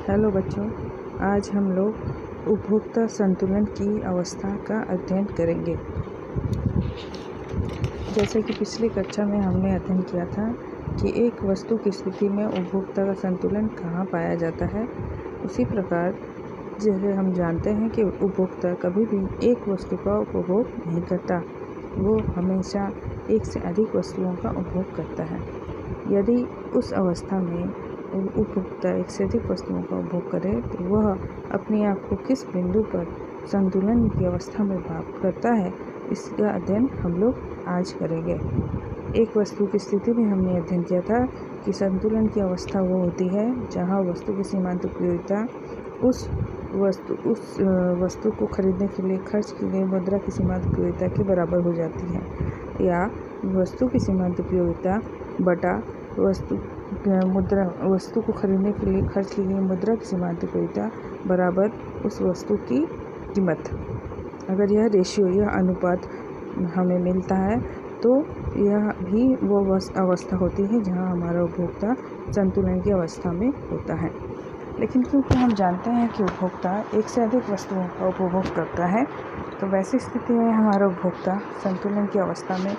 Hello बच्चों, आज हम लोग उपभोक्ता संतुलन की अवस्था का अध्ययन करेंगे। जैसे कि पिछली कक्षा में हमने अध्ययन किया था कि एक वस्तु की स्थिति में उपभोक्ता का संतुलन कहाँ पाया जाता है, उसी प्रकार जैसे हम जानते हैं कि उपभोक्ता कभी भी एक वस्तु का उपभोग नहीं करता, वो हमेशा एक से अधिक वस्तुओं का उपभोग करता है। यदि उस अवस्था में उपभोक्ता एक से अधिक वस्तुओं का उपभोग करे तो वह अपने आप को किस बिंदु पर संतुलन की अवस्था में प्राप्त करता है, इसका अध्ययन हम लोग आज करेंगे। एक वस्तु की स्थिति में हमने अध्ययन किया था कि संतुलन की अवस्था वो होती है जहाँ वस्तु की सीमांत उपयोगिता उस वस्तु को खरीदने के लिए खर्च की गई मुद्रा की सीमांत उपयोगिता के बराबर हो जाती है, या वस्तु की सीमांत उपयोगिता बटा वस्तु को खरीदने के लिए खर्च की गई मुद्रा की सीमांत उपयोगिता बराबर उस वस्तु की कीमत। अगर यह रेशियो, यह अनुपात हमें मिलता है तो यह भी वो अवस्था होती है जहां हमारा उपभोक्ता संतुलन की अवस्था में होता है। लेकिन क्योंकि हम जानते हैं कि उपभोक्ता एक से अधिक वस्तुओं का उपभोग करता है, तो वैसी स्थिति में हमारा उपभोक्ता संतुलन की अवस्था में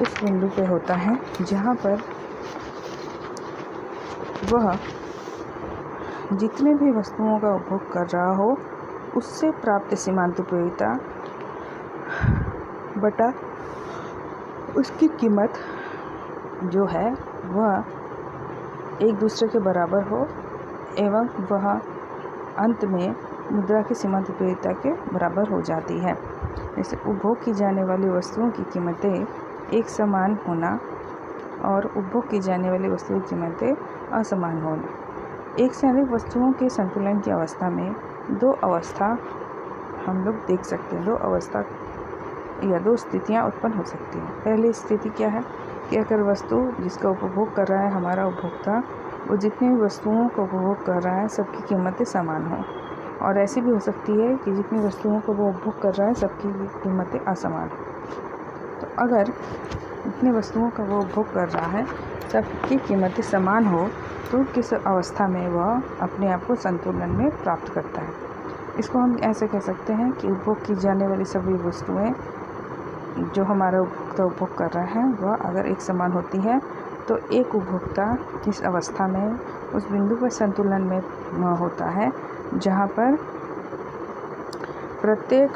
उस बिंदु पे होता है जहाँ पर वह जितने भी वस्तुओं का उपभोग कर रहा हो उससे प्राप्त सीमांत उपयोगिता बटा उसकी कीमत जो है वह एक दूसरे के बराबर हो एवं वह अंत में मुद्रा की सीमांत उपयोगिता के बराबर हो जाती है। जैसे उपभोग की जाने वाली वस्तुओं की कीमतें एक समान होना और उपभोग की जाने वाली वस्तुओं की कीमतें असमान होना। एक से अधिक वस्तुओं के संतुलन की अवस्था में दो अवस्था हम लोग देख सकते हैं, दो अवस्था या दो स्थितियां उत्पन्न हो सकती हैं। पहली स्थिति क्या है कि अगर वस्तु जिसका उपभोग कर रहा है हमारा उपभोक्ता, वो जितनी भी वस्तुओं का उपभोग कर रहा है सबकी कीमतें समान हों, और ऐसी भी हो सकती है कि जितनी वस्तुओं को वो उपभोग कर रहा है सबकी कीमतें असमान हों। तो अगर जितनी वस्तुओं का वो उपभोग कर रहा है सबकी कीमतें समान हो तो किस अवस्था में वह अपने आप को संतुलन में प्राप्त करता है। इसको हम ऐसे कह सकते हैं कि उपभोग की जाने वाली सभी वस्तुएं जो हमारा उपभोक्ता उपभोग कर रहा है वह अगर एक समान होती है तो एक उपभोक्ता इस अवस्था में उस बिंदु पर संतुलन में होता है जहाँ पर प्रत्येक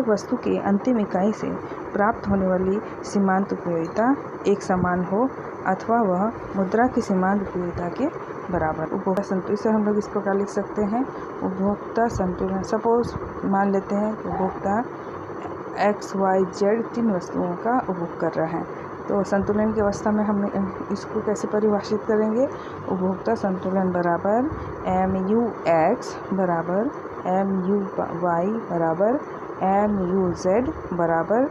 वस्तु की अंतिम इकाई से प्राप्त होने वाली सीमांत उपयोगिता एक समान हो अथवा वह मुद्रा की सीमांत उपयोगिता के बराबर। उपभोक्ता संतुलन से हम लोग इस प्रकार लिख सकते हैं, उपभोक्ता संतुलन। सपोज मान लेते हैं कि उपभोक्ता XYZ 3 वस्तुओं का उपभोग कर रहा है, तो संतुलन की अवस्था में हम इसको कैसे परिभाषित करेंगे। उपभोक्ता संतुलन बराबर MUX बराबर MUY बराबर MUZ बराबर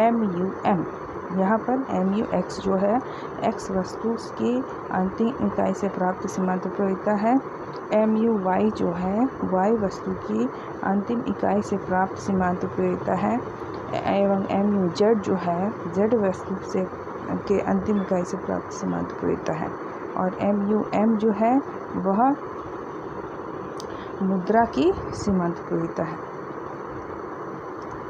MUM। यहाँ पर MUX जो है X वस्तु की अंतिम इकाई से प्राप्त सीमांत उपयोगिता है, MUY जो है Y वस्तु की अंतिम इकाई से प्राप्त सीमांत उपयोगिता है, एवं MUZ जो है Z वस्तु से के अंतिम इकाई से प्राप्त सीमांत उपयोगिता है, और MUM जो है वह मुद्रा की सीमांत उपयोगिता है।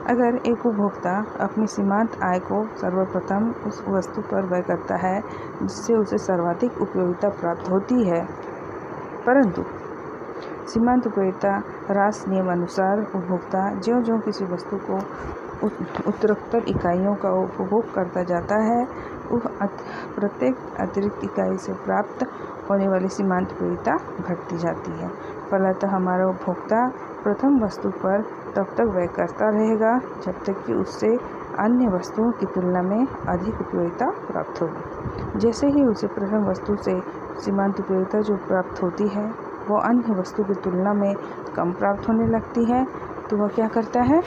अगर एक उपभोक्ता अपनी सीमांत आय को सर्वप्रथम उस वस्तु पर व्यय करता है जिससे उसे सर्वाधिक उपयोगिता प्राप्त होती है, परंतु सीमांत उपयोगिता ह्रास नियम अनुसार उपभोक्ता ज्यों-ज्यों किसी वस्तु को उत्तरोत्तर इकाइयों का उपभोग करता जाता है, वह प्रत्येक अतिरिक्त इकाई से प्राप्त होने वाली सीमांत उपयोगिता घटती जाती है। फलतः हमारा उपभोक्ता प्रथम वस्तु पर तब तक व्यय करता रहेगा जब तक कि उससे अन्य वस्तुओं की तुलना में अधिक उपयोगिता प्राप्त होगी। जैसे ही उसे प्रथम वस्तु से सीमांत उपयोगिता जो प्राप्त होती है वो अन्य वस्तु की तुलना में कम प्राप्त होने लगती है, तो वह क्या करता है,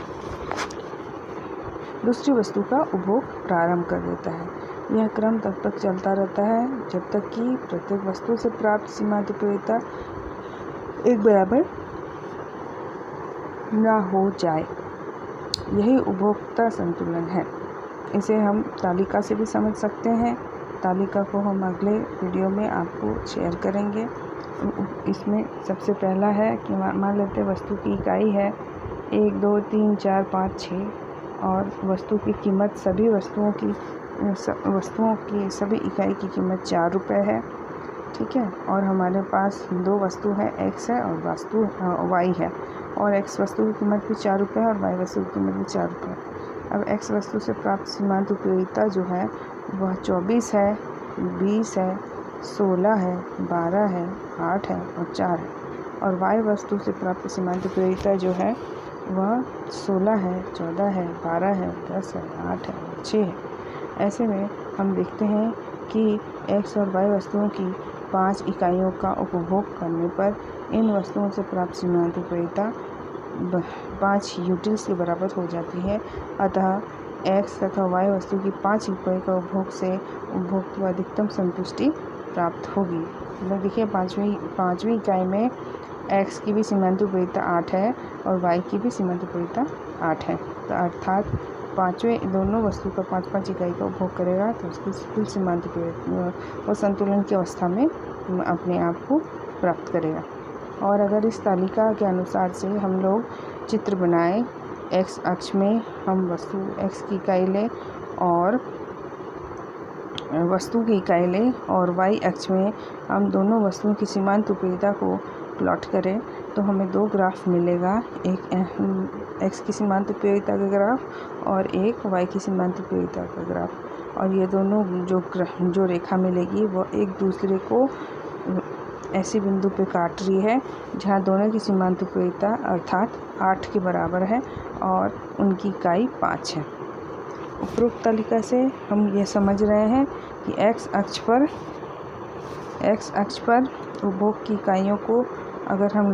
दूसरी वस्तु का उपभोग प्रारंभ कर देता है। यह क्रम तब तक चलता रहता है जब तक कि प्रत्येक वस्तु से प्राप्त सीमांत उपयोगिता एक बराबर ना हो जाए। यही उपभोक्ता संतुलन है। इसे हम तालिका से भी समझ सकते हैं। तालिका को हम अगले वीडियो में आपको शेयर करेंगे। इसमें सबसे पहला है कि मान लेते हैं वस्तु की इकाई है 1 2 3 4 5 6 और वस्तु की कीमत सभी वस्तुओं की सभी इकाई की कीमत 4 रुपये है। ठीक है, और हमारे पास 2 वस्तु है, x है और वस्तु y है, और x वस्तु की कीमत भी 4 रुपये है और y वस्तु की कीमत भी 4 रुपये है। अब x वस्तु से प्राप्त सीमांत उपयोगिता जो है वह 24 है, 20 है, 16 है, 12 है, 8 है और 4 है। और y वस्तु से प्राप्त सीमांत उपयोगिता जो है वह 16 है, 14 है, 12 है, 10 है, 8 है और 6 है। ऐसे में हम देखते हैं कि x और y वस्तुओं की 5 इकाइयों का उपभोग करने पर इन वस्तुओं से प्राप्त सीमांत उपयोगिता 5 यूटिल्स के बराबर हो जाती है। अतः x तथा y वस्तु की 5 इकाई का उपभोग से उपभोग को अधिकतम संतुष्टि प्राप्त होगी। मतलब देखिए पाँचवीं इकाई में x की भी सीमांत उपयोगिता 8 है और y की भी सीमांत उपयोगिता 8 है। तो अर्थात पाँचवें दोनों वस्तु का 5-5 इकाई का उपभोग करेगा तो उसकी कुल सीमांत उपयोगिता वो संतुलन की अवस्था में अपने आप को प्राप्त करेगा। और अगर इस तालिका के अनुसार से हम लोग चित्र बनाएं, x अक्ष में हम वस्तु x की इकाई लें और वस्तु की इकाई लें और y अक्ष में हम दोनों वस्तुओं की सीमांत उपयोगिता को प्लॉट करें तो हमें 2 ग्राफ मिलेगा, एक x की सीमांत उपयोगिता का ग्राफ और एक y की सीमांत उपयोगिता का ग्राफ। और ये दोनों जो रेखा मिलेगी वो एक दूसरे को ऐसे बिंदु पे काट रही है जहाँ दोनों की सीमांत उपयोगिता अर्थात 8 के बराबर है और उनकी इकाई 5 है। उपरोक्त तालिका से हम ये समझ रहे हैं कि x अक्ष पर उपभोग की इकाइयों को अगर हम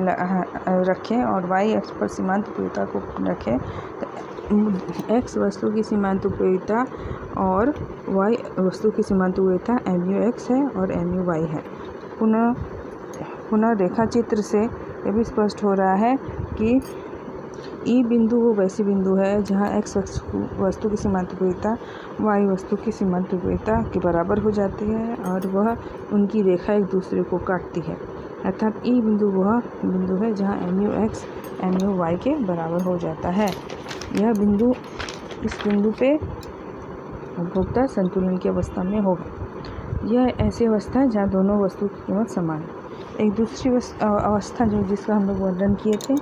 रखें और y अक्ष पर सीमांत उपयोगिता को रखें तो x वस्तु की सीमांत उपयोगिता और y वस्तु की सीमांत उपयोगिता MUx है और MUy है। पुनः रेखा चित्र से यह भी स्पष्ट हो रहा है कि ई बिंदु वो वैसी बिंदु है जहाँ x वस्तु की सीमांत उपयोगिता y वस्तु की सीमांत उपयोगिता के बराबर हो जाती है और वह उनकी रेखा एक दूसरे को काटती है। अर्थात ई बिंदु वह बिंदु है जहाँ MUx MUy के बराबर हो जाता है। इस बिंदु पे उपभोक्ता संतुलन की अवस्था में होगा। यह ऐसी अवस्था है जहाँ दोनों वस्तु की कीमत समान है। एक दूसरी अवस्था जिसका हम लोग वर्णन किए थे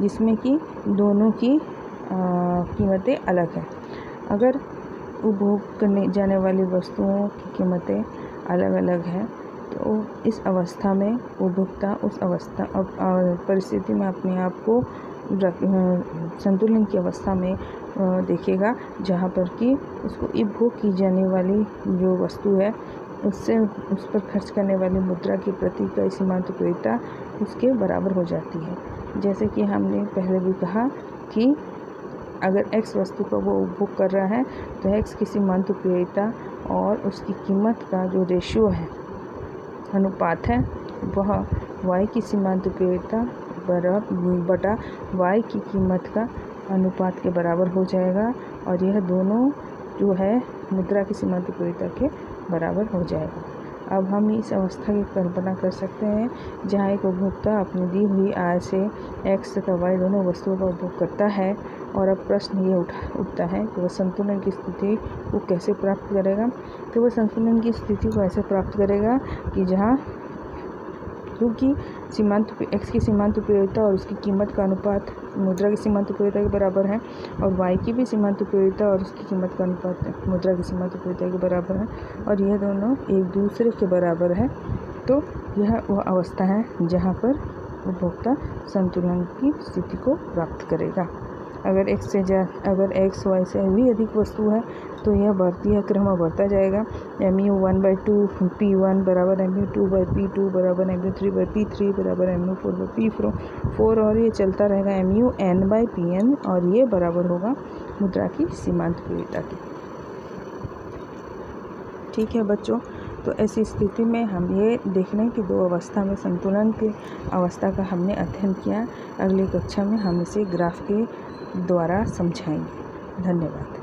जिसमें कि दोनों की कीमतें अलग हैं। अगर उपभोग करने जाने वाली वस्तुओं की कीमतें अलग अलग हैं तो इस अवस्था में उपभोक्ता उस परिस्थिति में अपने आप को संतुलन की अवस्था में देखेगा जहाँ पर कि उसको उपभोग की जाने वाली जो वस्तु है उस पर खर्च करने वाली मुद्रा की प्रति इकाई सीमांत उपयोगिता उसके बराबर हो जाती है। जैसे कि हमने पहले भी कहा कि अगर x वस्तु का वो उपभोग कर रहा है तो x की सीमांत उपयोगिता और उसकी कीमत का जो रेशियो है अनुपात है वह y की सीमांत उपयोगिता बटा y की कीमत का अनुपात के बराबर हो जाएगा और यह दोनों जो है मुद्रा की सीमांत उपयोगिता के बराबर हो जाएगा। अब हम इस अवस्था की कल्पना कर सकते हैं जहाँ एक उपभोक्ता अपनी दी हुई आय से x तथा y दोनों वस्तुओं का उपभोग करता है। और अब प्रश्न ये उठता है कि वह संतुलन की स्थिति को कैसे प्राप्त करेगा। तो वह संतुलन की स्थिति को ऐसे प्राप्त करेगा कि जहाँ क्योंकि x की सीमांत उपयोगिता और उसकी कीमत का अनुपात मुद्रा की सीमांत उपयोगिता के बराबर है और y की भी सीमांत उपयोगिता और उसकी कीमत का अनुपात मुद्रा की सीमांत उपयोगिता के बराबर है और यह दोनों एक दूसरे के बराबर है। तो यह वह अवस्था है जहाँ पर उपभोक्ता संतुलन की स्थिति को प्राप्त करेगा। अगर x y से भी अधिक वस्तु है तो यह क्रम बढ़ता जाएगा। MU1/2 P1 बराबर MU2/P2 बराबर MU3/P3 बराबर MU4/P4 और ये चलता रहेगा MUN/Pn और ये बराबर होगा मुद्रा की सीमांत उपयोगिता की। ठीक है बच्चों, तो ऐसी स्थिति में हम ये देख लें कि 2 अवस्था में संतुलन की अवस्था का हमने अध्ययन किया। अगली कक्षा में हम इसे ग्राफ के द्वारा समझाएंगे। धन्यवाद।